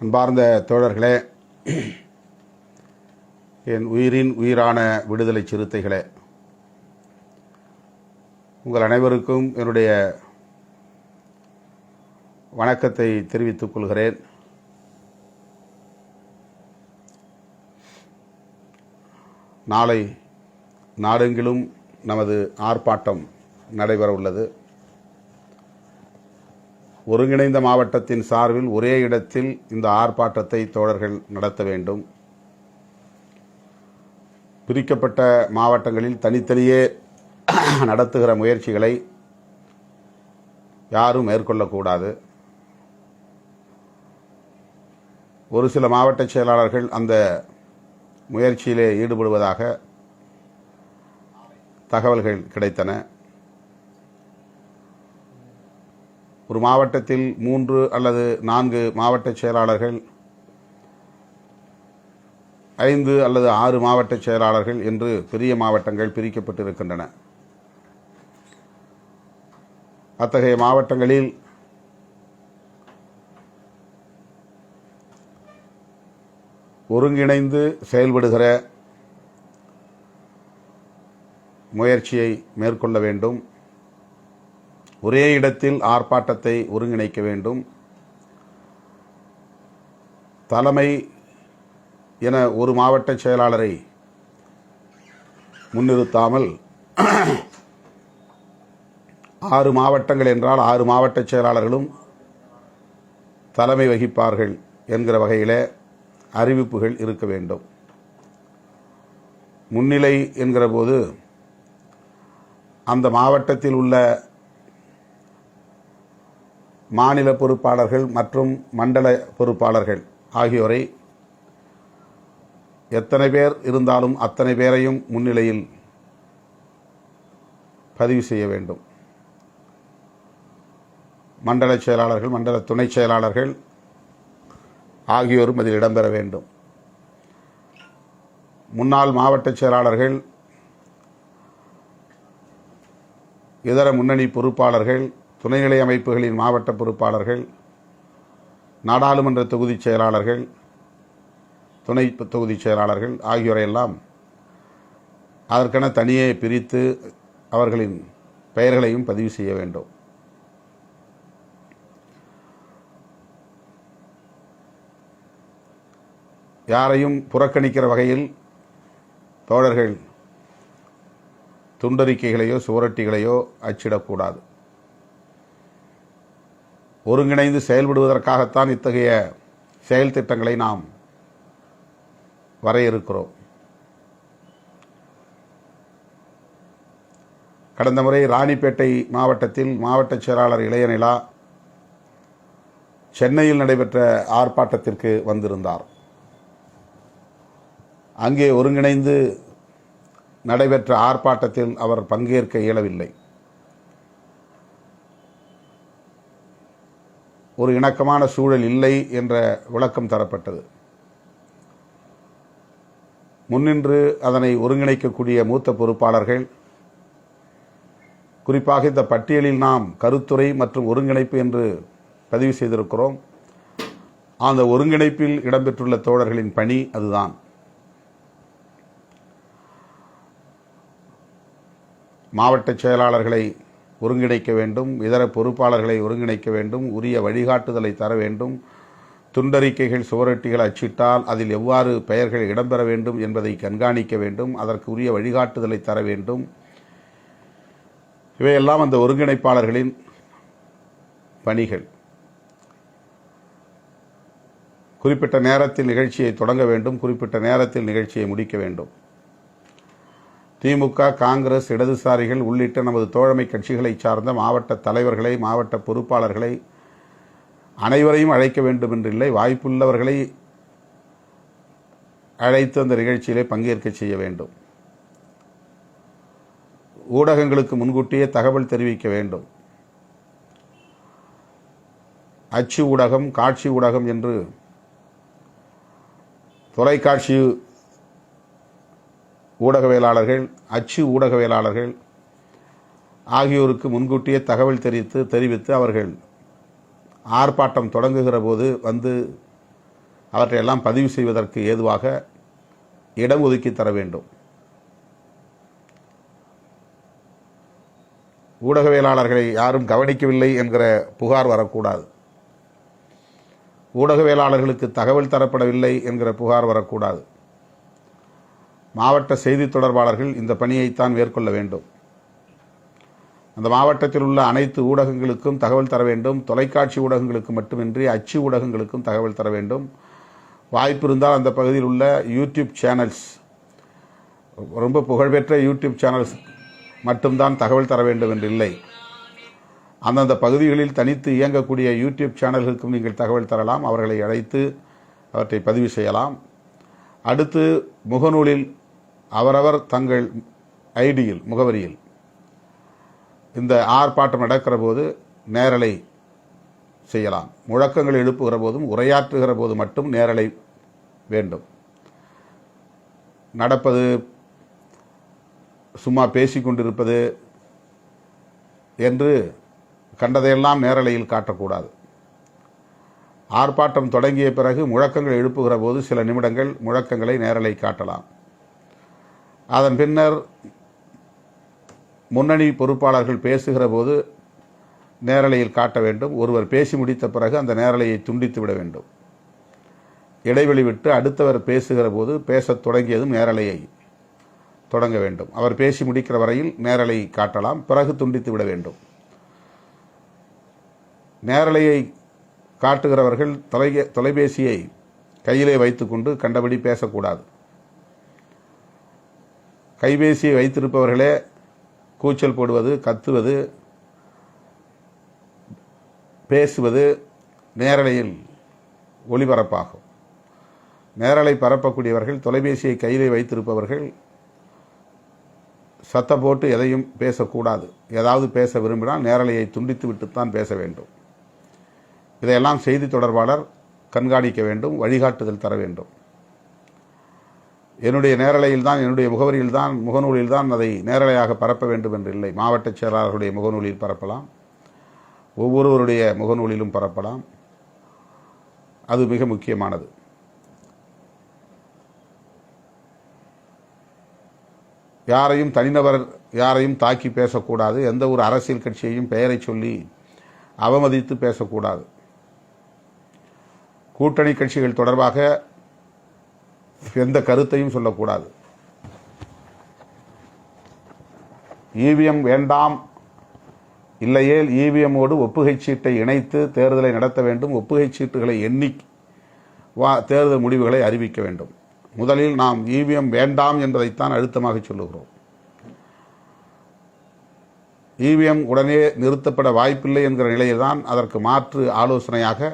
அன்பார்ந்த தோழர்களே, என் உயிரின் உயிரான விடுதலை சிறுத்தைகளே, உங்கள் அனைவருக்கும் என்னுடைய வணக்கத்தை தெரிவித்துக் கொள்கிறேன். நாளை நாடெங்கிலும் நமது ஆர்ப்பாட்டம் நடைபெற உள்ளது. ஒருங்கிணைந்த மாவட்டத்தின் சார்பில் ஒரே இடத்தில் இந்த ஆர்ப்பாட்டத்தை தோழர்கள் நடத்த வேண்டும். பிரிக்கப்பட்ட மாவட்டங்களில் தனித்தனியே நடத்துகிற முயற்சிகளை யாரும் மேற்கொள்ளக்கூடாது. ஒரு சில மாவட்ட செயலாளர்கள் அந்த முயற்சியிலே ஈடுபடுவதாக தகவல்கள் கிடைத்தன. ஒரு மாவட்டத்தில் 3 அல்லது 4 மாவட்ட செயலாளர்கள், 5 அல்லது 6 மாவட்ட செயலாளர்கள் என்று பெரிய மாவட்டங்கள் பிரிக்கப்பட்டிருக்கின்றன. அத்தகைய மாவட்டங்களில் ஒருங்கிணைந்து செயல்படுகிற முயற்சியை மேற்கொள்ள வேண்டும். ஒரே இடத்தில் ஆர்ப்பாட்டத்தை ஒருங்கிணைக்க வேண்டும். தலைமை என ஒரு மாவட்ட செயலாளரை முன்னிறுத்தாமல் 6 மாவட்டங்கள் என்றால் 6 மாவட்ட செயலாளர்களும் தலைமை வகிப்பார்கள் என்கிற வகையிலே அறிவிப்புகள் இருக்க வேண்டும். முன்னிலை என்கிற போது அந்த மாவட்டத்தில் உள்ள மாநில பொறுப்பாளர்கள் மற்றும் மண்டல பொறுப்பாளர்கள் ஆகியோரை எத்தனை பேர் இருந்தாலும் அத்தனை பேரையும் முன்னிலையில் பதிவு செய்ய வேண்டும். மண்டல செயலாளர்கள், மண்டல துணை செயலாளர்கள் ஆகியோரும் அதில் இடம்பெற வேண்டும். முன்னாள் மாவட்ட செயலாளர்கள், இதர முன்னணி பொறுப்பாளர்கள், துணைநிலை அமைப்புகளின் மாவட்ட பொறுப்பாளர்கள், நாடாளுமன்ற தொகுதி செயலாளர்கள், துணை தொகுதி செயலாளர்கள் ஆகியோரையெல்லாம் அதற்கென தனியே பிரித்து அவர்களின் பெயர்களையும் பதிவு செய்ய வேண்டும். யாரையும் புறக்கணிக்கிற வகையில் தோழர்கள் துண்டறிக்கைகளையோ சுவரொட்டிகளையோ அச்சிடக்கூடாது. ஒருங்கிணைந்து செயல்படுவதற்காகத்தான் இத்தகைய செயல் திட்டங்களை நாம் வரையறுக்கிறோம். கடந்த முறை ராணிப்பேட்டை மாவட்டத்தில் மாவட்ட செயலாளர் இளையநிலா சென்னையில் நடைபெற்ற ஆர்ப்பாட்டத்திற்கு வந்திருந்தார். அங்கே ஒருங்கிணைந்து நடைபெற்ற ஆர்ப்பாட்டத்தில் அவர் பங்கேற்க இயலவில்லை. ஒரு இணக்கமான சூழல் இல்லை என்ற விளக்கம் தரப்பட்டது. முன்னின்று அதனை ஒருங்கிணைக்கக்கூடிய மூத்த பொறுப்பாளர்கள், குறிப்பாக இந்த பட்டியலில் நாம் கருத்துரை மற்றும் ஒருங்கிணைப்பு என்று பதிவு செய்திருக்கிறோம். அந்த ஒருங்கிணைப்பில் இடம்பெற்றுள்ள தோழர்களின் பணி அதுதான். மாவட்ட செயலாளர்களை ஒருங்கிணைக்க வேண்டும், இதர பொறுப்பாளர்களை ஒருங்கிணைக்க வேண்டும், உரிய வழிகாட்டுதலை தர வேண்டும், துண்டறிக்கைகள் சுவரொட்டிகள் அச்சிட்டால் அதில் எவ்வாறு பெயர்கள் இடம்பெற வேண்டும் என்பதை கண்காணிக்க வேண்டும், அதற்கு உரிய வழிகாட்டுதலை தர வேண்டும். இவையெல்லாம் அந்த ஒருங்கிணைப்பாளர்களின் பணிகள். குறிப்பிட்ட நேரத்தில் நிகழ்ச்சியை தொடங்க வேண்டும், குறிப்பிட்ட நேரத்தில் நிகழ்ச்சியை முடிக்க வேண்டும். திமுக, காங்கிரஸ், இடதுசாரிகள் உள்ளிட்ட நமது தோழமை கட்சிகளை சார்ந்த மாவட்ட தலைவர்களை, மாவட்ட பொறுப்பாளர்களை அனைவரையும் அழைக்க வேண்டும் என்றில்லை. வாய்ப்புள்ளவர்களை அழைத்து அந்த நிகழ்ச்சியிலே பங்கேற்க செய்ய வேண்டும். ஊடகங்களுக்கு முன்கூட்டியே தகவல் தெரிவிக்க வேண்டும். அச்சு ஊடகம், காட்சி ஊடகம் என்று தொலைக்காட்சி ஊடகவியலாளர்கள், அச்சு ஊடகவியலாளர்கள் ஆகியோருக்கு முன்கூட்டியே தகவல் தெரிவித்து அவர்கள் ஆர்ப்பாட்டம் தொடங்குகிற போது வந்து அவற்றையெல்லாம் பதிவு செய்வதற்கு ஏதுவாக இடம் ஒதுக்கி தர வேண்டும். ஊடகவியலாளர்களை யாரும் கவனிக்கவில்லை என்கிற புகார் வரக்கூடாது. ஊடகவியலாளர்களுக்கு தகவல் தரப்படவில்லை என்கிற புகார் வரக்கூடாது. மாவட்ட செய்தி தொடர்பாளர்கள் இந்த பணியைத்தான் மேற்கொள்ள வேண்டும். அந்த மாவட்டத்தில் உள்ள அனைத்து ஊடகங்களுக்கும் தகவல் தர வேண்டும். தொலைக்காட்சி ஊடகங்களுக்கு மட்டுமின்றி அச்சு ஊடகங்களுக்கும் தகவல் தர வேண்டும். வாய்ப்பு இருந்தால் அந்த பகுதியில் உள்ள யூடியூப் சேனல்ஸ், ரொம்ப புகழ்பெற்ற யூடியூப் சேனல்ஸ் மட்டும்தான் தகவல் தர வேண்டும் என்று இல்லை. அந்தந்த பகுதிகளில் தனித்து இயங்கக்கூடிய யூடியூப் சேனல்களுக்கும் நீங்கள் தகவல் தரலாம். அவர்களை அழைத்து அவற்றை பதிவு செய்யலாம். அடுத்து முகநூலில் அவரவர் தங்கள் ஐடியில், முகவரியில் இந்த ஆர்ப்பாட்டம் நடக்கிற போது நேரலை செய்யலாம். முழக்கங்கள் எழுப்புகிற போதும் உரையாற்றுகிற போது மட்டும் நேரலை வேண்டும். நடப்பது, சும்மா பேசிக்கொண்டிருப்பது என்று கண்டதையெல்லாம் நேரலையில் காட்டக்கூடாது. ஆர்ப்பாட்டம் தொடங்கிய பிறகு முழக்கங்கள் எழுப்புகிற போது சில நிமிடங்கள் முழக்கங்களை நேரலை காட்டலாம். அதன் பின்னர் முன்னணி பொறுப்பாளர்கள் பேசுகிற போது நேரலையில் காட்ட வேண்டும். ஒருவர் பேசி முடித்த பிறகு அந்த நேரலையை துண்டித்து விட வேண்டும். இடைவெளி விட்டு அடுத்தவர் பேசுகிற போது பேசத் தொடங்கியதும் நேரலையை தொடங்க வேண்டும். அவர் பேசி முடிக்கிற வரையில் நேரலை காட்டலாம், பிறகு துண்டித்து விட வேண்டும். நேரலையை காட்டுகிறவர்கள் தொலைபேசியை கையிலே வைத்துக்கொண்டு கண்டபடி பேசக்கூடாது. கைபேசியை வைத்திருப்பவர்களே கூச்சல் போடுவது, கத்துவது, பேசுவது நேரலையில் ஒளிபரப்பாகும். நேரலை பரப்பக்கூடியவர்கள், தொலைபேசியை கையிலே வைத்திருப்பவர்கள் சத்தம் போட்டு எதையும் பேசக்கூடாது. ஏதாவது பேச விரும்பினால் நேரலையை துண்டித்து விட்டுத்தான் பேச வேண்டும். இதையெல்லாம் செய்தி தொடர்பாளர் கண்காணிக்க வேண்டும், வழிகாட்டுதல் தர வேண்டும். என்னுடைய நேரலையில் தான், என்னுடைய முகவரியில் தான், முகநூலில் தான் அதை நேரலையாக பரப்ப வேண்டும் என்று இல்லை. மாவட்ட செயலாளர்களுடைய முகநூலில் பரப்பலாம், ஒவ்வொருவருடைய முகநூலிலும் பரப்பலாம். அது மிக முக்கியமானது. யாரையும் தனிநபர் யாரையும் தாக்கி பேசக்கூடாது. எந்த ஒரு அரசியல் கட்சியையும் பெயரை சொல்லி அவமதித்து பேசக்கூடாது. கூட்டணி கட்சிகள் தொடர்பாக எந்த கருத்தையும் சொல்லக்கூடாது. இவிஎம் வேண்டாம், இல்லையேல் இவிஎம்மோடு ஒப்புகை சீட்டை இணைத்து தேர்தலை நடத்த வேண்டும். ஒப்புகை சீட்டுகளை எண்ணி தேர்தல் முடிவுகளை அறிவிக்க வேண்டும். முதலில் நாம் இவிஎம் வேண்டாம் என்பதைத்தான் அழுத்தமாக சொல்லுகிறோம். இவிஎம் உடனே நிறுத்தப்பட வாய்ப்பில்லை என்கிற நிலையில்தான் அதற்கு மாற்று ஆலோசனையாக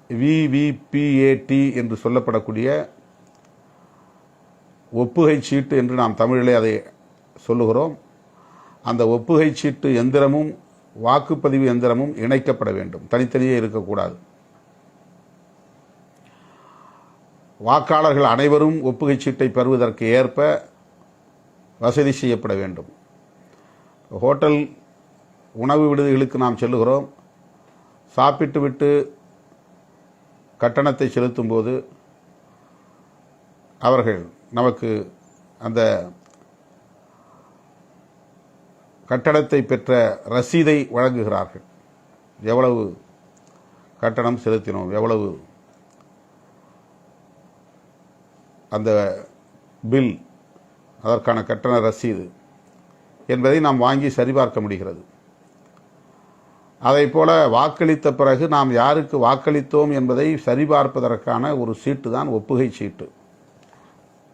விவிபிஏடி என்று சொல்லப்படக்கூடிய ஒப்புகை சீட்டு என்று நாம் தமிழிலே அதை சொல்லுகிறோம். அந்த ஒப்புகை சீட்டு எந்திரமும் வாக்குப்பதிவு எந்திரமும் இணைக்கப்பட வேண்டும், தனித்தனியே இருக்கக்கூடாது. வாக்காளர்கள் அனைவரும் ஒப்புகை சீட்டை பெறுவதற்கு ஏற்ப வசதி செய்யப்பட வேண்டும். ஹோட்டல் உணவு விடுதிகளுக்கு நாம் செல்லுகிறோம். சாப்பிட்டு விட்டு கட்டணத்தை செலுத்தும் போது அவர்கள் நமக்கு அந்த கட்டணத்தை பெற்ற ரசீதை வழங்குகிறார்கள். எவ்வளவு கட்டணம் செலுத்தினோம், எவ்வளவு அந்த பில், அதற்கான கட்டண ரசீது என்பதை நாம் வாங்கி சரிபார்க்க முடிகிறது. அதைப்போல வாக்களித்த பிறகு நாம் யாருக்கு வாக்களித்தோம் என்பதை சரிபார்ப்பதற்கான ஒரு சீட்டு தான் ஒப்புகை சீட்டு.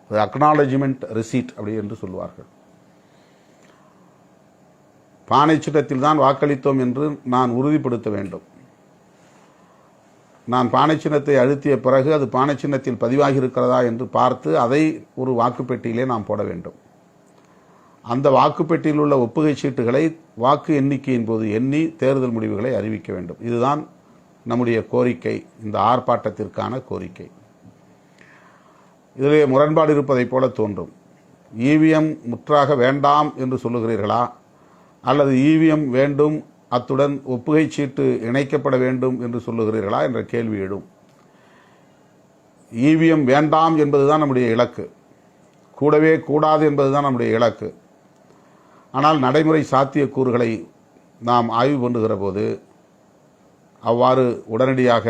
அக்னாலஜ்மெண்ட் ரிசீட் அப்படி என்று சொல்வார்கள். பானை சின்னத்தில் தான் வாக்களித்தோம் என்று நான் உறுதிப்படுத்த வேண்டும். நான் பானை சின்னத்தை அழுத்திய பிறகு அது பானை சின்னத்தில் பதிவாகி இருக்கிறதா என்று பார்த்து அதை ஒரு வாக்குப்பெட்டியிலே நாம் போட வேண்டும். அந்த வாக்குப்பெட்டியில் உள்ள ஒப்புகை சீட்டுகளை வாக்கு எண்ணிக்கையின் போது எண்ணி தேர்தல் முடிவுகளை அறிவிக்க வேண்டும். இதுதான் நம்முடைய கோரிக்கை, இந்த ஆர்ப்பாட்டத்திற்கான கோரிக்கை. இதிலே முரண்பாடு இருப்பதைப் போல தோன்றும். இவிஎம் முற்றாக வேண்டாம் என்று சொல்லுகிறீர்களா, அல்லது இவிஎம் வேண்டும், அத்துடன் ஒப்புகை சீட்டு இணைக்கப்பட வேண்டும் என்று சொல்லுகிறீர்களா என்ற கேள்வி எழும். இவிஎம் வேண்டாம் என்பதுதான் நம்முடைய இலக்கு, கூடவே கூடாது என்பதுதான் நம்முடைய இலக்கு. ஆனால் நடைமுறை சாத்தியக்கூறுகளை நாம் ஆய்வு பண்ணுகிற போது அவ்வாறு உடனடியாக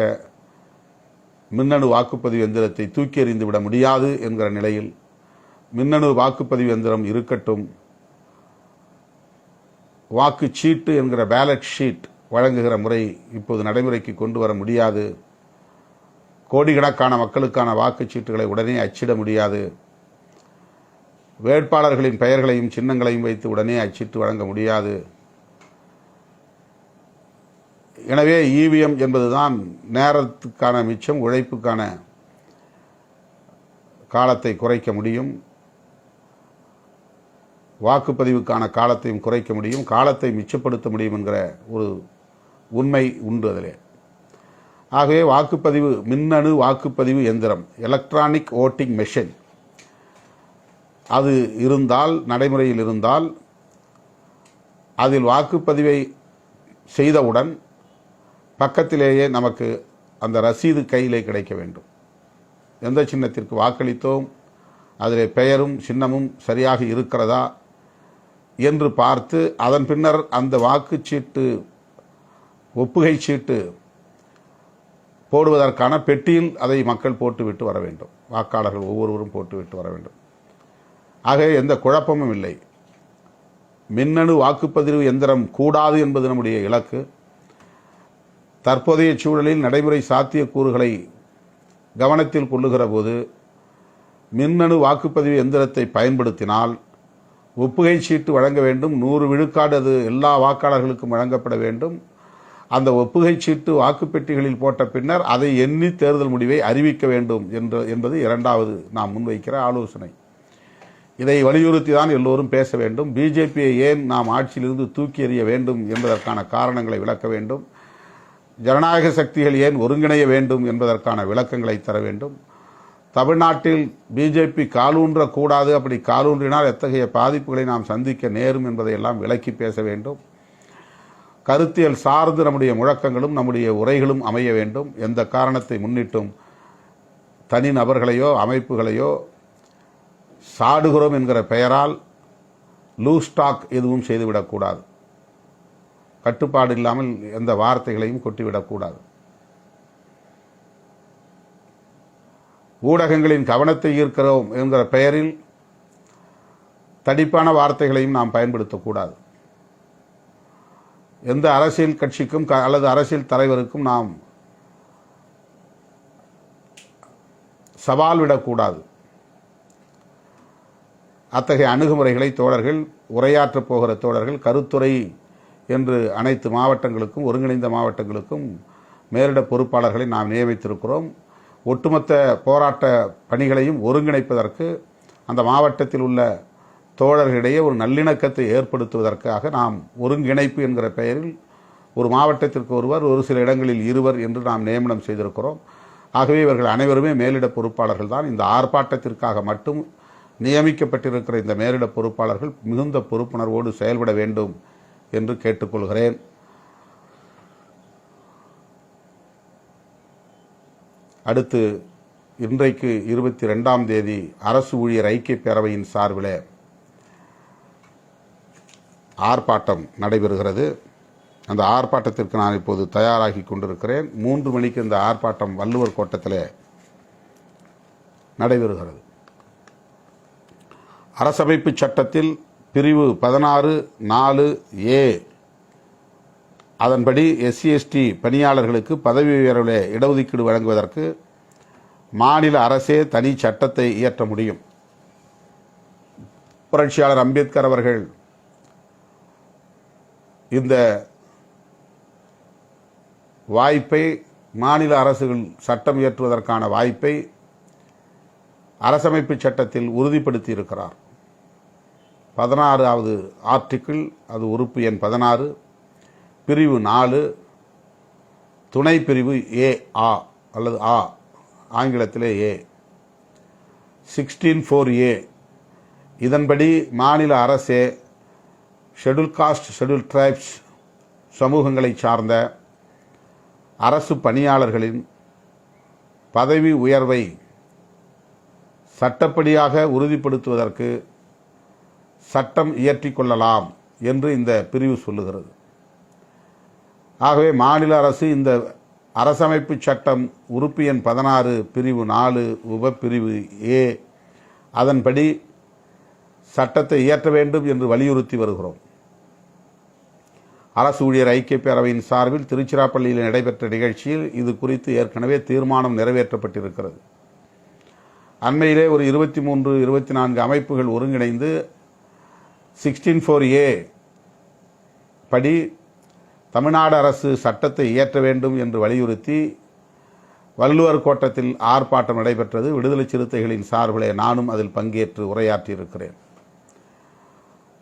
மின்னணு வாக்குப்பதிவு எந்திரத்தை தூக்கி எறிந்து விட முடியாது என்கிற நிலையில் மின்னணு வாக்குப்பதிவு எந்திரம் இருக்கட்டும், வாக்குச்சீட்டு என்கிற பேலட் ஷீட் வழங்குகிற முறை இப்போது நடைமுறைக்கு கொண்டு வர முடியாது, கோடிக்கணக்கான மக்களுக்கான வாக்குச்சீட்டுகளை உடனே அச்சிட முடியாது, வேட்பாளர்களின் பெயர்களையும் சின்னங்களையும் வைத்து உடனே அச்சிட்டு வழங்க முடியாது. எனவே இவிஎம் என்பதுதான் நேரத்துக்கான மிச்சம், உழைப்புக்கான காலத்தை குறைக்க முடியும், வாக்குப்பதிவுக்கான காலத்தையும் குறைக்க முடியும், காலத்தை மிச்சப்படுத்த முடியும் என்கிற ஒரு உண்மை உண்டு அதிலே. ஆகவே வாக்குப்பதிவு மின்னணு வாக்குப்பதிவு எந்திரம், எலக்ட்ரானிக் ஓட்டிங் மெஷின் அது இருந்தால், நடைமுறையில் இருந்தால், அதில் வாக்குப்பதிவை செய்தவுடன் பக்கத்திலேயே நமக்கு அந்த ரசீது கையிலே கிடைக்க வேண்டும். எந்த சின்னத்திற்கு வாக்களித்தோம், அதிலே பெயரும் சின்னமும் சரியாக இருக்கிறதா என்று பார்த்து அதன் பின்னர் அந்த வாக்குச்சீட்டு ஒப்புகை சீட்டு போடுவதற்கான பெட்டியில் அதை மக்கள் போட்டுவிட்டு வர வேண்டும், வாக்காளர்கள் ஒவ்வொருவரும் போட்டுவிட்டு வர வேண்டும். ஆகவே எந்த குழப்பமும் இல்லை. மின்னணு வாக்குப்பதிவு எந்திரம் கூடாது என்பது நம்முடைய இலக்கு. தற்போதைய சூழலில் நடைமுறை சாத்தியக்கூறுகளை கவனத்தில் கொள்ளுகிற போது மின்னணு வாக்குப்பதிவு எந்திரத்தை பயன்படுத்தினால் ஒப்புகை சீட்டு வழங்க வேண்டும், 100 விழுக்காடு அது எல்லா வாக்காளர்களுக்கும் வழங்கப்பட வேண்டும். அந்த ஒப்புகை சீட்டு வாக்குப்பெட்டிகளில் போட்ட பின்னர் அதை எண்ணி தேர்தல் முடிவை அறிவிக்க வேண்டும் என்பது இரண்டாவது நாம் முன்வைக்கிற ஆலோசனை. இதை வலியுறுத்தி தான் எல்லோரும் பேச வேண்டும். பிஜேபியை ஏன் நாம் ஆட்சியிலிருந்து தூக்கி எறிய வேண்டும் என்பதற்கான காரணங்களை விளக்க வேண்டும். ஜனநாயக சக்திகள் ஏன் ஒருங்கிணைய வேண்டும் என்பதற்கான விளக்கங்களை தர வேண்டும். தமிழ்நாட்டில் பிஜேபி காலூன்ற கூடாது, அப்படி காலூன்றினால் எத்தகைய பாதிப்புகளை நாம் சந்திக்க நேரும் என்பதையெல்லாம் விளக்கி பேச வேண்டும். கருத்தியல் சார்ந்து நம்முடைய முழக்கங்களும் நம்முடைய உரைகளும் அமைய வேண்டும். எந்த காரணத்தை முன்னிட்டும் தனிநபர்களையோ அமைப்புகளையோ சாடுகிறோம் என்கிற பெயரால் லூஸ் டாக் எதுவும் செய்துவிடக்கூடாது. கட்டுப்பாடு இல்லாமல் எந்த வார்த்தைகளையும் கொட்டிவிடக்கூடாது. ஊடகங்களின் கவனத்தை ஈர்க்கிறோம் என்கிற பெயரில் தடிப்பான வார்த்தைகளையும் நாம் பயன்படுத்தக்கூடாது. எந்த அரசியல் கட்சிக்கும் அல்லது அரசியல் தலைவருக்கும் நாம் சவால் விடக்கூடாது. அத்தகைய அணுகுமுறைகளை தோழர்கள், உரையாற்றப் போகிற தோழர்கள், கருத்துரை என்று அனைத்து மாவட்டங்களுக்கும், ஒருங்கிணைந்த மாவட்டங்களுக்கும் மேலிட பொறுப்பாளர்களை நாம் நியமித்திருக்கிறோம். ஒட்டுமொத்த போராட்ட பணிகளையும் ஒருங்கிணைப்பதற்கு அந்த மாவட்டத்தில் உள்ள தோழர்களிடையே ஒரு நல்லிணக்கத்தை ஏற்படுத்துவதற்காக நாம் ஒருங்கிணைப்பு என்கிற பெயரில் ஒரு மாவட்டத்திற்கு ஒருவர், ஒரு சில இடங்களில் இருவர் என்று நாம் நியமனம் செய்திருக்கிறோம். ஆகவே இவர்கள் அனைவருமே மேலிட பொறுப்பாளர்கள் தான். இந்த ஆர்ப்பாட்டத்திற்காக மட்டும் நியமிக்கப்பட்டிருக்கிற இந்த மேலிட பொறுப்பாளர்கள் மிகுந்த பொறுப்புணர்வோடு செயல்பட வேண்டும் என்று கேட்டுக்கொள்கிறேன். அடுத்து இன்றைக்கு 22ஆம் தேதி அரசு ஊழியர் ஐக்கிய பேரவையின் சார்பில் ஆர்ப்பாட்டம் நடைபெறுகிறது. அந்த ஆர்ப்பாட்டத்திற்கு நான் இப்போது தயாராகி கொண்டிருக்கிறேன். 3 மணிக்கு இந்த ஆர்ப்பாட்டம் வள்ளுவர் கோட்டத்தில் நடைபெறுகிறது. அரசமைப்பு சட்டத்தில் பிரிவு 16(4)(a) அதன்படி SC/ST பணியாளர்களுக்கு பதவி உயர்வில் இடஒதுக்கீடு வழங்குவதற்கு மாநில அரசே தனி சட்டத்தை இயற்ற முடியும். புரட்சியாளர் அம்பேத்கர் அவர்கள் இந்த வாய்ப்பை, மாநில அரசுகள் சட்டம் இயற்றுவதற்கான வாய்ப்பை அரசமைப்பு சட்டத்தில் உறுதிப்படுத்தி இருக்கிறார். 16வது ஆர்டிக்கிள், அது உறுப்பு எண் 16, பிரிவு 4, துணை பிரிவு A அல்லது ஆ, ஆங்கிலத்திலே A, 16(4)(a) இதன்படி மாநில அரசே ஷெட்யூல் காஸ்ட், ஷெட்யூல் ட்ரைப்ஸ் சமூகங்களை சார்ந்த அரசு பணியாளர்களின் பதவி உயர்வை சட்டப்படியாக உறுதிப்படுத்துவதற்கு சட்டம் இயற்றிக் கொள்ளலாம் என்று இந்த பிரிவு சொல்லுகிறது. ஆகவே மாநில அரசு இந்த அரசமைப்பு சட்டம் உறுப்பு எண் 16 பிரிவு 4 உபப்பிரிவு ஏ அதன்படி சட்டத்தை இயற்ற வேண்டும் என்று வலியுறுத்தி வருகிறோம். அரசு ஊழியர் ஐக்கிய பேரவையின் சார்பில் திருச்சிராப்பள்ளியில் நடைபெற்ற நிகழ்ச்சியில் இது குறித்து ஏற்கனவே தீர்மானம் நிறைவேற்றப்பட்டிருக்கிறது. அண்மையிலே ஒரு 23-24 அமைப்புகள் ஒருங்கிணைந்து 16(4)A படி தமிழ்நாடு அரசு சட்டத்தை இயற்ற வேண்டும் என்று வலியுறுத்தி வள்ளுவர் கோட்டத்தில் ஆர்ப்பாட்டம் நடைபெற்றது. விடுதலை சிறுத்தைகளின் சார்பிலே நானும் அதில் பங்கேற்று உரையாற்றியிருக்கிறேன்.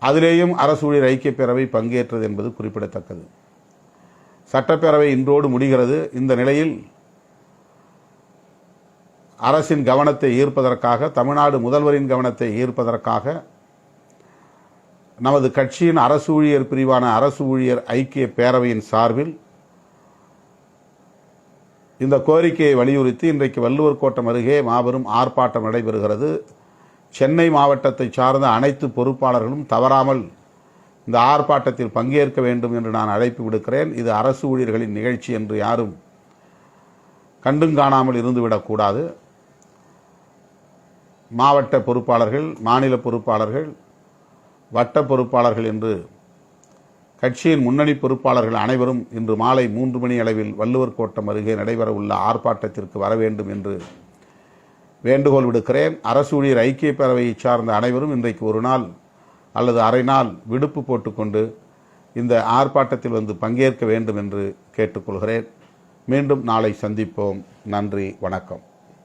அதிலேயும் அரசு ஊழியர் ஐக்கிய பேரவை பங்கேற்றது என்பது குறிப்பிடத்தக்கது. சட்டப்பேரவை இன்றோடு முடிகிறது. இந்த நிலையில் அரசின் கவனத்தை ஈர்ப்பதற்காக, தமிழ்நாடு முதல்வரின் கவனத்தை ஈர்ப்பதற்காக நமது கட்சியின் அரசு ஊழியர் பிரிவான அரசு ஊழியர் ஐக்கிய பேரவையின் சார்பில் இந்த கோரிக்கையை வலியுறுத்தி இன்றைக்கு வள்ளுவர் கோட்டம் அருகே மாபெரும் ஆர்ப்பாட்டம் நடைபெறுகிறது. சென்னை மாவட்டத்தை சார்ந்த அனைத்து பொறுப்பாளர்களும் தவறாமல் இந்த ஆர்ப்பாட்டத்தில் பங்கேற்க வேண்டும் என்று நான் அழைப்பு விடுக்கிறேன். இது அரசு ஊழியர்களின் நிகழ்ச்சி என்று யாரும் கண்டும் காணாமல் இருந்துவிடக்கூடாது. மாவட்ட பொறுப்பாளர்கள், மாநில பொறுப்பாளர்கள், வட்ட பொறுப்பாளர்கள் என்று கட்சியின் முன்னணி பொறுப்பாளர்கள் அனைவரும் இன்று மாலை 3 மணி அளவில் வள்ளுவர் கோட்டம் அருகே நடைபெற உள்ள ஆர்ப்பாட்டத்திற்கு வர வேண்டும் என்று வேண்டுகோள் விடுக்கிறேன். அரசு ஊழியர் ஐக்கிய பேரவையை சார்ந்த அனைவரும் இன்றைக்கு ஒரு நாள் அல்லது அரை நாள் விடுப்பு போட்டுக்கொண்டு இந்த ஆர்ப்பாட்டத்தில் வந்து பங்கேற்க வேண்டும் என்று கேட்டுக்கொள்கிறேன். மீண்டும் நாளை சந்திப்போம். நன்றி, வணக்கம்.